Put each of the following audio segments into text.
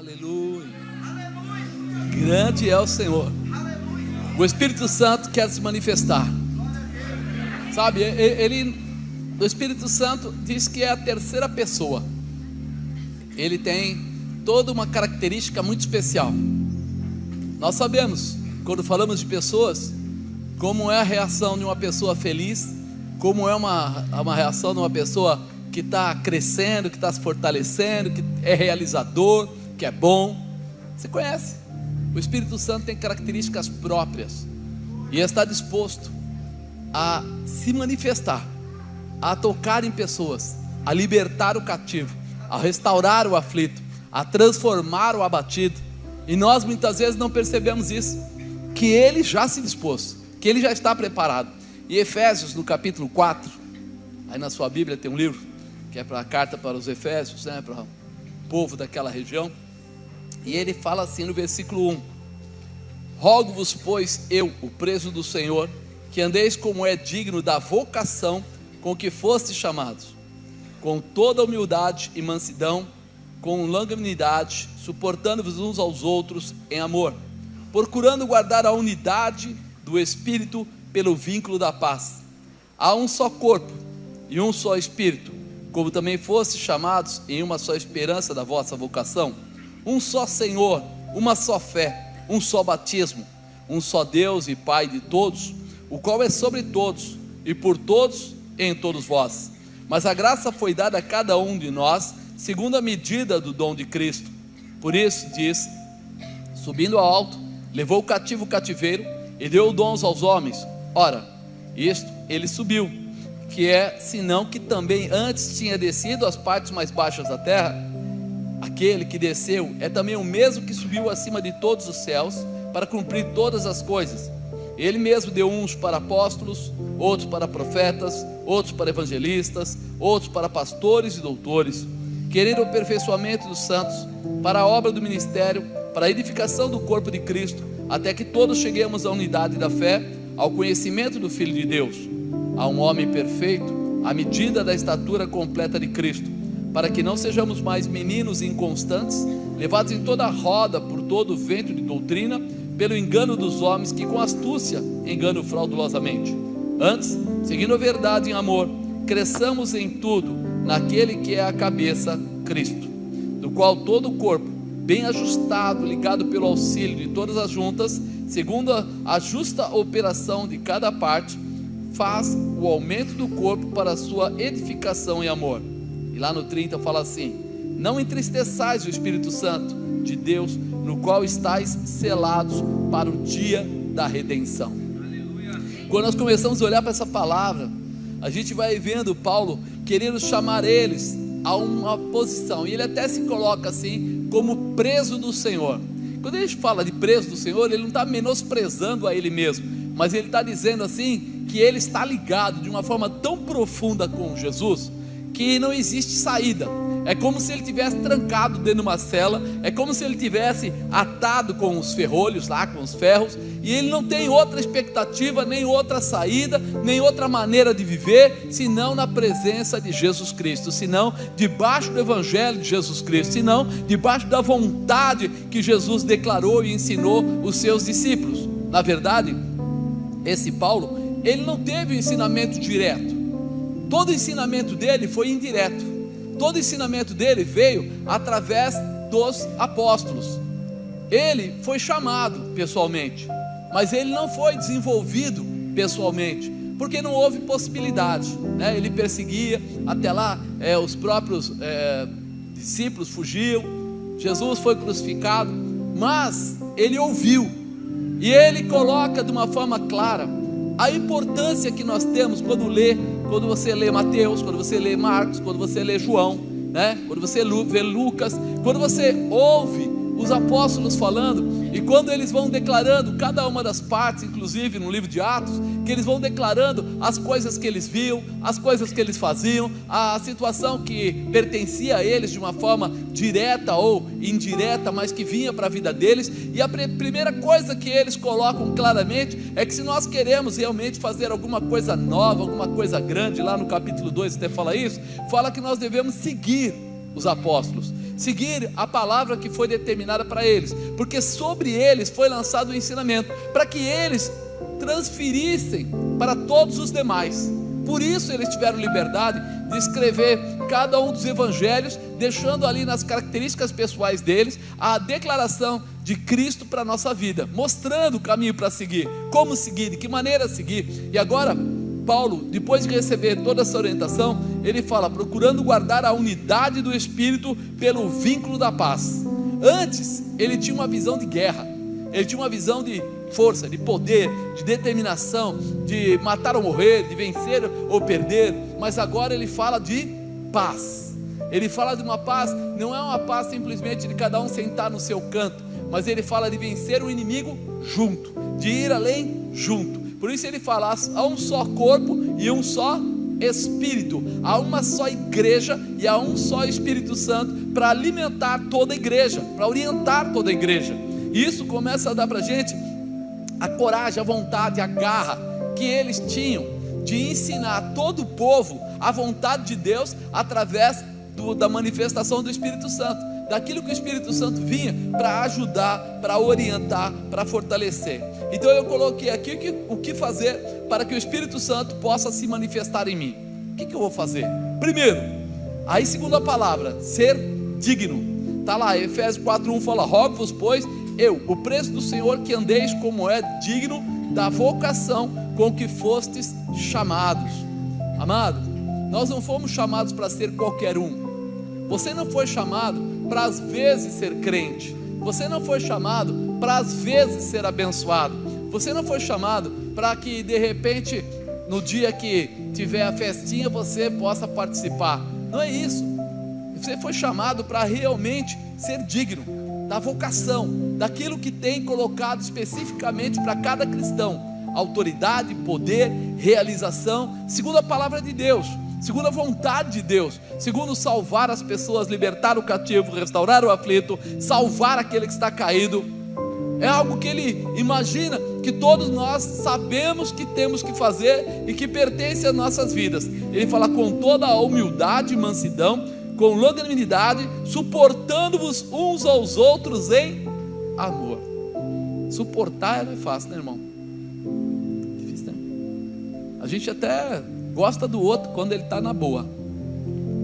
Aleluia. Grande é o Senhor. O Espírito Santo quer se manifestar. Sabe, o Espírito Santo diz que é a terceira pessoa. Ele tem toda uma característica muito especial. Nós sabemos, quando falamos de pessoas, como é a reação de uma pessoa feliz, como é uma reação de uma pessoa que está crescendo, que está se fortalecendo, que é realizador, que é bom. Você conhece? O Espírito Santo tem características próprias e está disposto a se manifestar, a tocar em pessoas, a libertar o cativo, a restaurar o aflito, a transformar o abatido. E nós muitas vezes não percebemos isso, que Ele já se dispôs, que Ele já está preparado. E Efésios, no capítulo 4, aí na sua Bíblia tem um livro que é para a carta para os Efésios, né, para o povo daquela região. E ele fala assim no versículo 1: rogo-vos, pois, eu, o preso do Senhor, que andeis como é digno da vocação com que fostes chamados, com toda humildade e mansidão, com longanimidade, suportando-vos uns aos outros em amor, procurando guardar a unidade do Espírito pelo vínculo da paz. Há um só corpo e um só Espírito, como também fostes chamados em uma só esperança da vossa vocação. Um só Senhor, uma só fé, um só batismo, um só Deus e Pai de todos, o qual é sobre todos, e por todos, e em todos vós. Mas a graça foi dada a cada um de nós, segundo a medida do dom de Cristo. Por isso diz: subindo ao alto, levou o cativo o cativeiro, e deu dons aos homens. Ora, isto ele subiu, que é senão que também antes tinha descido às partes mais baixas da terra. Aquele que desceu é também o mesmo que subiu acima de todos os céus, para cumprir todas as coisas. Ele mesmo deu uns para apóstolos, outros para profetas, outros para evangelistas, outros para pastores e doutores, querendo o aperfeiçoamento dos santos, para a obra do ministério, para a edificação do corpo de Cristo, até que todos cheguemos à unidade da fé, ao conhecimento do Filho de Deus, a um homem perfeito, à medida da estatura completa de Cristo, para que não sejamos mais meninos inconstantes, levados em toda a roda por todo o vento de doutrina, pelo engano dos homens que com astúcia enganam fraudulosamente. Antes, seguindo a verdade em amor, cresçamos em tudo naquele que é a cabeça, Cristo, do qual todo o corpo, bem ajustado, ligado pelo auxílio de todas as juntas, segundo a justa operação de cada parte, faz o aumento do corpo para a sua edificação em amor. E lá no 30 fala assim: não entristeçais o Espírito Santo de Deus, no qual estáis selados para o dia da redenção. Aleluia. Quando nós começamos a olhar para essa palavra, a gente vai vendo Paulo querendo chamar eles a uma posição, e ele até se coloca assim, como preso do Senhor. Quando a gente fala de preso do Senhor, ele não está menosprezando a ele mesmo, mas ele está dizendo assim, que ele está ligado de uma forma tão profunda com Jesus, que não existe saída. É como se ele tivesse trancado dentro de uma cela, é como se ele tivesse atado com os ferrolhos lá, com os ferros, e ele não tem outra expectativa, nem outra saída, nem outra maneira de viver, senão na presença de Jesus Cristo, senão debaixo do Evangelho de Jesus Cristo, senão debaixo da vontade que Jesus declarou e ensinou os seus discípulos. Na verdade, esse Paulo, ele não teve um ensinamento direto, todo o ensinamento dele foi indireto. Todo o ensinamento dele veio através dos apóstolos. Ele foi chamado pessoalmente, mas ele não foi desenvolvido pessoalmente, porque não houve possibilidade, né? Ele perseguia, até lá os próprios discípulos fugiam, Jesus foi crucificado, mas ele ouviu, e ele coloca de uma forma clara a importância que nós temos quando você lê Mateus, quando você lê Marcos, quando você lê João, né? Quando você vê Lucas, quando você ouve os apóstolos falando, e quando eles vão declarando cada uma das partes, inclusive no livro de Atos, que eles vão declarando as coisas que eles viam, as coisas que eles faziam, a situação que pertencia a eles de uma forma direta ou indireta, mas que vinha para a vida deles. E a primeira coisa que eles colocam claramente é que se nós queremos realmente fazer alguma coisa nova, alguma coisa grande, lá no capítulo 2 até fala isso, fala que nós devemos seguir os apóstolos, seguir a palavra que foi determinada para eles, porque sobre eles foi lançado o ensinamento, para que eles transferissem para todos os demais. Por isso eles tiveram liberdade de escrever cada um dos evangelhos, deixando ali nas características pessoais deles a declaração de Cristo para a nossa vida, mostrando o caminho para seguir, como seguir, de que maneira seguir. E agora Paulo, depois de receber toda essa orientação, ele fala, procurando guardar a unidade do Espírito pelo vínculo da paz. Antes ele tinha uma visão de guerra, ele tinha uma visão de força, de poder, de determinação, de matar ou morrer, de vencer ou perder, mas agora ele fala de paz. Ele fala de uma paz, não é uma paz simplesmente de cada um sentar no seu canto, mas ele fala de vencer o inimigo junto, de ir além junto. Por isso ele fala, há um só corpo e um só Espírito, há uma só igreja e há um só Espírito Santo para alimentar toda a igreja, para orientar toda a igreja. E isso começa a dar para a gente a coragem, a vontade, a garra que eles tinham de ensinar todo o povo a vontade de Deus através da manifestação do Espírito Santo, daquilo que o Espírito Santo vinha para ajudar, para orientar, para fortalecer. Então eu coloquei aqui o que fazer para que o Espírito Santo possa se manifestar em mim. O que eu vou fazer? Primeiro, aí segundo a palavra, ser digno. Está lá, Efésios 4:1 fala, rogo-vos pois, eu, o preço do Senhor, que andeis como é digno da vocação com que fostes chamados. Amado, nós não fomos chamados para ser qualquer um. Você não foi chamado para às vezes ser crente. Você não foi chamado para às vezes ser abençoado. Você não foi chamado para que de repente no dia que tiver a festinha você possa participar. Não é isso. Você foi chamado para realmente ser digno da vocação, daquilo que tem colocado especificamente para cada cristão: autoridade, poder, realização, segundo a palavra de Deus, segundo a vontade de Deus, segundo salvar as pessoas, libertar o cativo, restaurar o aflito, salvar aquele que está caído. É algo que ele imagina que todos nós sabemos que temos que fazer e que pertence às nossas vidas. Ele fala, com toda a humildade e mansidão, com longanimidade, suportando-vos uns aos outros em amor. Suportar não é fácil, né, irmão? Difícil, né? A gente até gosta do outro quando ele está na boa,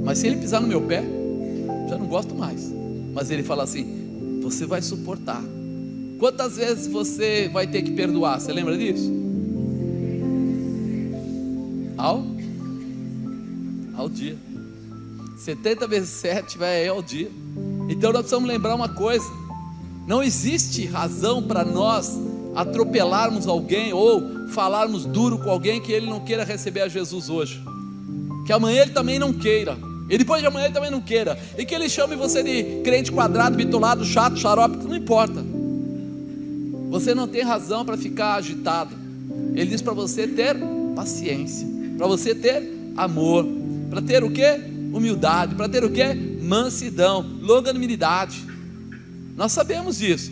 mas se ele pisar no meu pé, já não gosto mais. Mas ele fala assim, você vai suportar. Quantas vezes você vai ter que perdoar? Você lembra disso? Ao dia. 70 vezes 7 vai ao dia. Então nós precisamos lembrar uma coisa: não existe razão para nós atropelarmos alguém ou falarmos duro com alguém que ele não queira receber a Jesus hoje, que amanhã ele também não queira, e depois de amanhã ele também não queira, e que ele chame você de crente quadrado, bitolado, chato, xarope, não importa. Você não tem razão para ficar agitado. Ele diz para você ter paciência, para você ter amor, para ter o quê? Humildade, para ter o quê? Mansidão, longanimidade. Nós sabemos isso.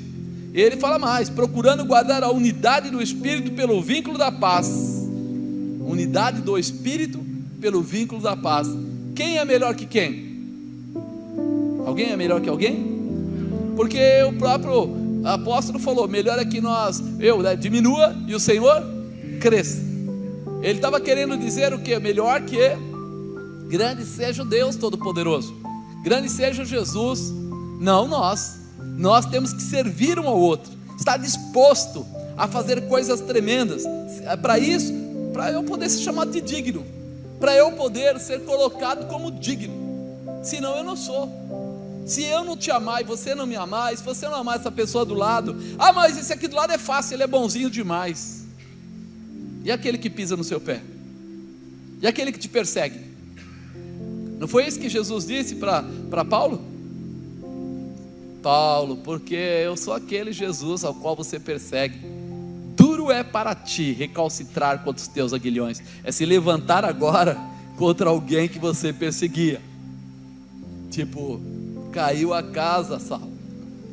Ele fala mais, procurando guardar a unidade do Espírito pelo vínculo da paz. Unidade do Espírito pelo vínculo da paz. Quem é melhor que quem? Alguém é melhor que alguém? Porque o próprio apóstolo falou, melhor é que eu diminua e o Senhor cresça. Ele estava querendo dizer o que? Melhor que grande seja o Deus Todo-Poderoso, grande seja Jesus, não nós. Nós temos que servir um ao outro, estar disposto a fazer coisas tremendas. Para isso, para eu poder ser chamado de digno, para eu poder ser colocado como digno. Senão eu não sou. Se eu não te amar e você não me amar, e se você não amar essa pessoa do lado, mas esse aqui do lado é fácil, ele é bonzinho demais. E aquele que pisa no seu pé? E aquele que te persegue? Não foi isso que Jesus disse para Paulo? Paulo, porque eu sou aquele Jesus ao qual você persegue. Duro é para ti recalcitrar contra os teus aguilhões, é se levantar agora contra alguém que você perseguia. Tipo, caiu a casa, Saulo,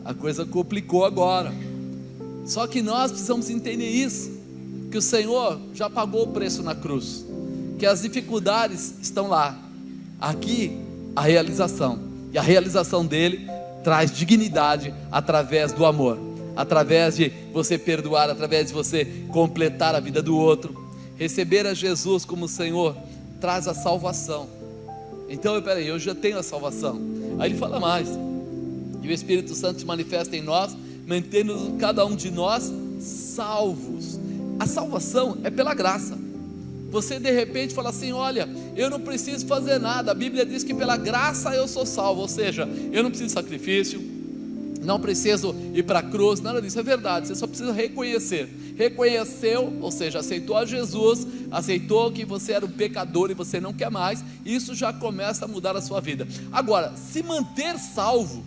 a coisa complicou agora. Só que nós precisamos entender isso, que o Senhor já pagou o preço na cruz, que as dificuldades estão lá, aqui a realização. E a realização dele traz dignidade através do amor, através de você perdoar, através de você completar a vida do outro. Receber a Jesus como Senhor traz a salvação. Então, peraí, eu já tenho a salvação. Aí ele fala mais: e o Espírito Santo se manifesta em nós, mantendo cada um de nós salvos. A salvação é pela graça. Você de repente fala assim: olha, eu não preciso fazer nada, a Bíblia diz que pela graça eu sou salvo. Ou seja, eu não preciso de sacrifício, não preciso ir para a cruz, nada disso. É verdade, você só precisa reconhecer. Reconheceu, ou seja, aceitou a Jesus, aceitou que você era um pecador e você não quer mais. Isso já começa a mudar a sua vida. Agora, se manter salvo,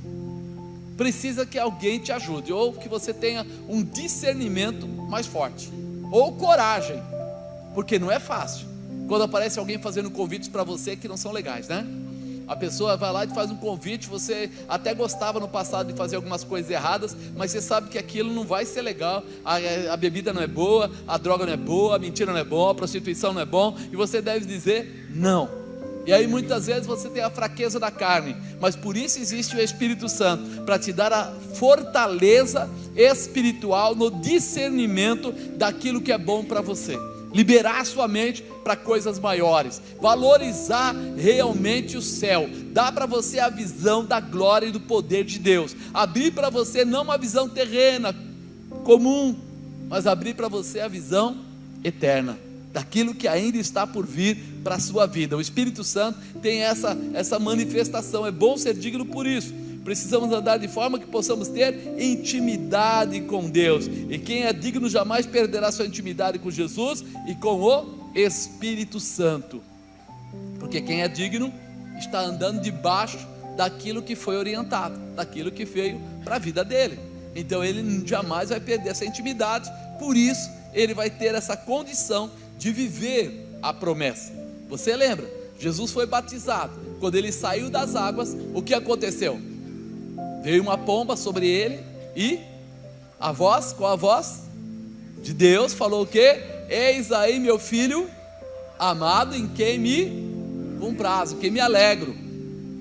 precisa que alguém te ajude, ou que você tenha um discernimento mais forte, ou coragem, porque não é fácil quando aparece alguém fazendo convites para você que não são legais, né? A pessoa vai lá e faz um convite, você até gostava no passado de fazer algumas coisas erradas, mas você sabe que aquilo não vai ser legal, a bebida não é boa, a droga não é boa, a mentira não é boa, a prostituição não é bom, e você deve dizer não. E aí muitas vezes você tem a fraqueza da carne, mas por isso existe o Espírito Santo, para te dar a fortaleza espiritual no discernimento daquilo que é bom para você. Liberar a sua mente para coisas maiores, valorizar realmente o céu, dar para você a visão da glória e do poder de Deus, abrir para você não uma visão terrena, comum, mas abrir para você a visão eterna, daquilo que ainda está por vir para a sua vida. O Espírito Santo tem essa manifestação, é bom ser digno por isso. Precisamos andar de forma que possamos ter intimidade com Deus, e quem é digno jamais perderá sua intimidade com Jesus e com o Espírito Santo, porque quem é digno está andando debaixo daquilo que foi orientado, daquilo que veio para a vida dele. Então ele jamais vai perder essa intimidade, por isso ele vai ter essa condição de viver a promessa. Você lembra? Jesus foi batizado, quando ele saiu das águas, o que aconteceu? Veio uma pomba sobre ele, e a voz, qual a voz? De Deus, falou o quê? Eis aí meu filho amado, em quem me comprazo, quem me alegro.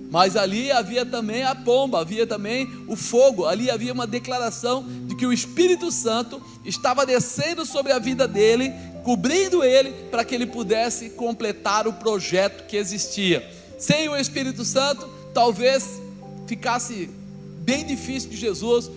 Mas ali havia também a pomba, havia também o fogo, ali havia uma declaração de que o Espírito Santo estava descendo sobre a vida dele, cobrindo ele, para que ele pudesse completar o projeto que existia. Sem o Espírito Santo, talvez ficasse bem difícil de Jesus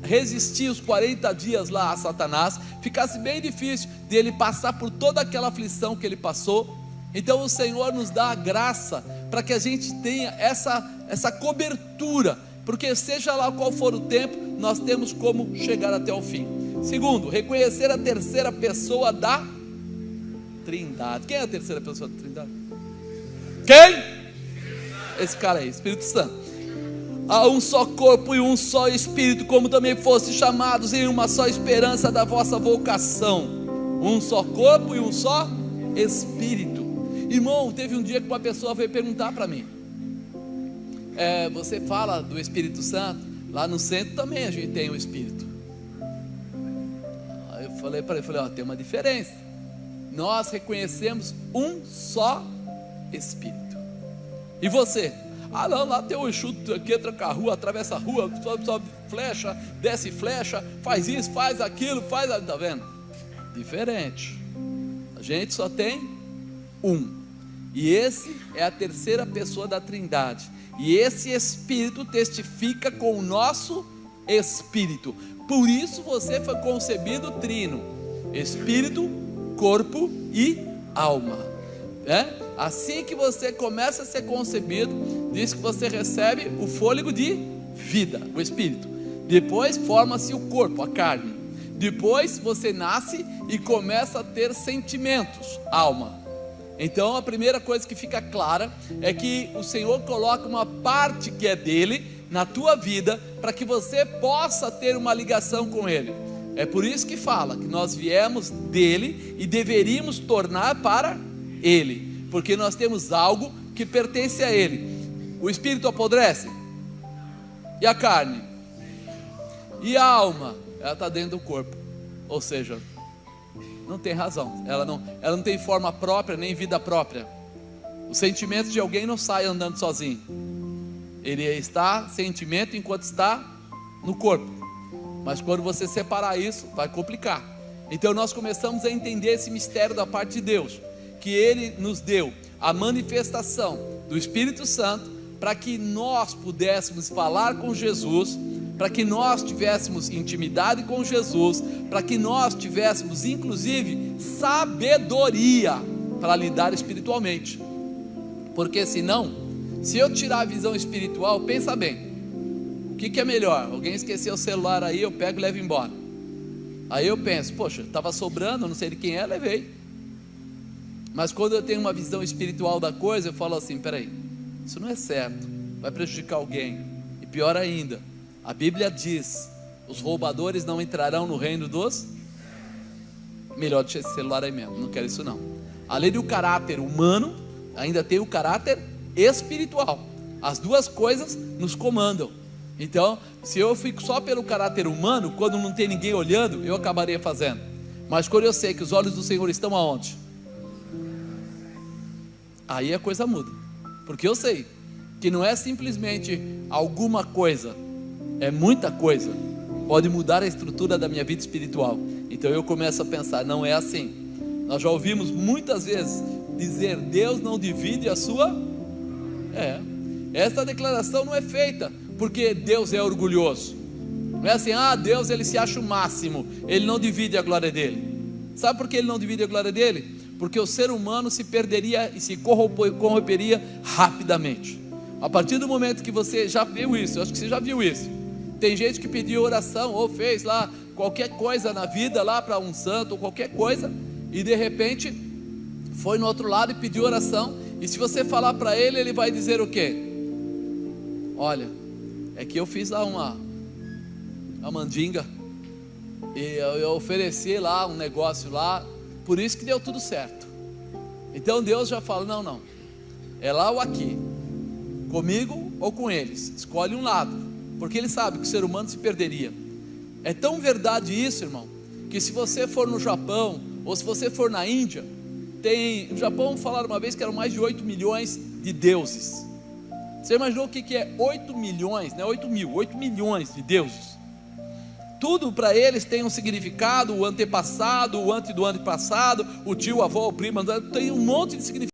resistir os 40 dias lá a Satanás, ficasse bem difícil dele passar por toda aquela aflição que ele passou. Então o Senhor nos dá a graça para que a gente tenha essa cobertura, porque seja lá qual for o tempo, nós temos como chegar até o fim. Segundo, reconhecer a terceira pessoa da Trindade. Quem é a terceira pessoa da Trindade? Quem? Esse cara aí, Espírito Santo. Há um só corpo e um só Espírito, como também foste chamados em uma só esperança da vossa vocação. Um só corpo e um só Espírito. Irmão, teve um dia que uma pessoa veio perguntar para mim: você fala do Espírito Santo? Lá no centro também a gente tem o Espírito. Aí eu falei para ele, tem uma diferença. Nós reconhecemos um só Espírito. E você? Ah não, lá tem o Exu que tranca a rua, atravessa a rua, sobe flecha, desce flecha, faz isso, faz aquilo, tá vendo? Diferente. A gente só tem um, e esse é a terceira pessoa da Trindade, e esse Espírito testifica com o nosso Espírito. Por isso você foi concebido trino: Espírito, corpo e alma. Assim que você começa a ser concebido, diz que você recebe o fôlego de vida, o Espírito. Depois forma-se o corpo, a carne. Depois você nasce e começa a ter sentimentos, alma. Então a primeira coisa que fica clara é que o Senhor coloca uma parte que é dele na tua vida, para que você possa ter uma ligação com ele. É por isso que fala que nós viemos dele e deveríamos tornar para ele, porque nós temos algo que pertence a ele. O Espírito apodrece? E a carne? E a alma? Ela está dentro do corpo, ou seja, não tem razão, ela não tem forma própria, nem vida própria. Os sentimentos de alguém não saem andando sozinho. Ele está sentimento enquanto está no corpo. Mas quando você separar isso, vai complicar. Então nós começamos a entender esse mistério da parte de Deus, que Ele nos deu a manifestação do Espírito Santo, para que nós pudéssemos falar com Jesus, para que nós tivéssemos intimidade com Jesus, para que nós tivéssemos inclusive sabedoria para lidar espiritualmente. Porque senão, se eu tirar a visão espiritual, pensa bem, o que é melhor? Alguém esqueceu o celular aí, eu pego e levo embora. Aí eu penso, poxa, estava sobrando, não sei de quem é, levei. Mas quando eu tenho uma visão espiritual da coisa, eu falo assim, peraí, isso não é certo, vai prejudicar alguém. E pior ainda, a Bíblia diz, os roubadores não entrarão no reino dos... Melhor deixar esse celular aí mesmo, não quero isso não. Além do caráter humano, ainda tem o caráter espiritual. As duas coisas nos comandam. Então, se eu fico só pelo caráter humano, quando não tem ninguém olhando, eu acabaria fazendo. Mas quando eu sei que os olhos do Senhor estão aonde? Aí a coisa muda. Porque eu sei que não é simplesmente alguma coisa, é muita coisa. Pode mudar a estrutura da minha vida espiritual. Então eu começo a pensar, não é assim. Nós já ouvimos muitas vezes dizer, Deus não divide a sua... Essa declaração não é feita porque Deus é orgulhoso. Não é assim, Deus ele se acha o máximo, ele não divide a glória dele. Sabe por que ele não divide a glória dele? Porque o ser humano se perderia e se corromperia rapidamente. A partir do momento que você já viu isso, eu acho que você já viu isso. Tem gente que pediu oração ou fez lá qualquer coisa na vida lá para um santo ou qualquer coisa, e de repente foi no outro lado e pediu oração, e se você falar para ele, ele vai dizer o quê? Olha, é que eu fiz lá uma mandinga, e eu ofereci lá um negócio lá, por isso que deu tudo certo. Então Deus já fala, não, é lá ou aqui, comigo ou com eles, escolhe um lado, porque Ele sabe que o ser humano se perderia. É tão verdade isso, irmão, que se você for no Japão, ou se você for na Índia, no Japão falaram uma vez que eram mais de 8 milhões de deuses. Você imaginou o que é 8 milhões, né? 8 milhões de deuses. Tudo para eles tem um significado, o antepassado, o antes do antepassado, o tio, o avô, o primo, tem um monte de significado.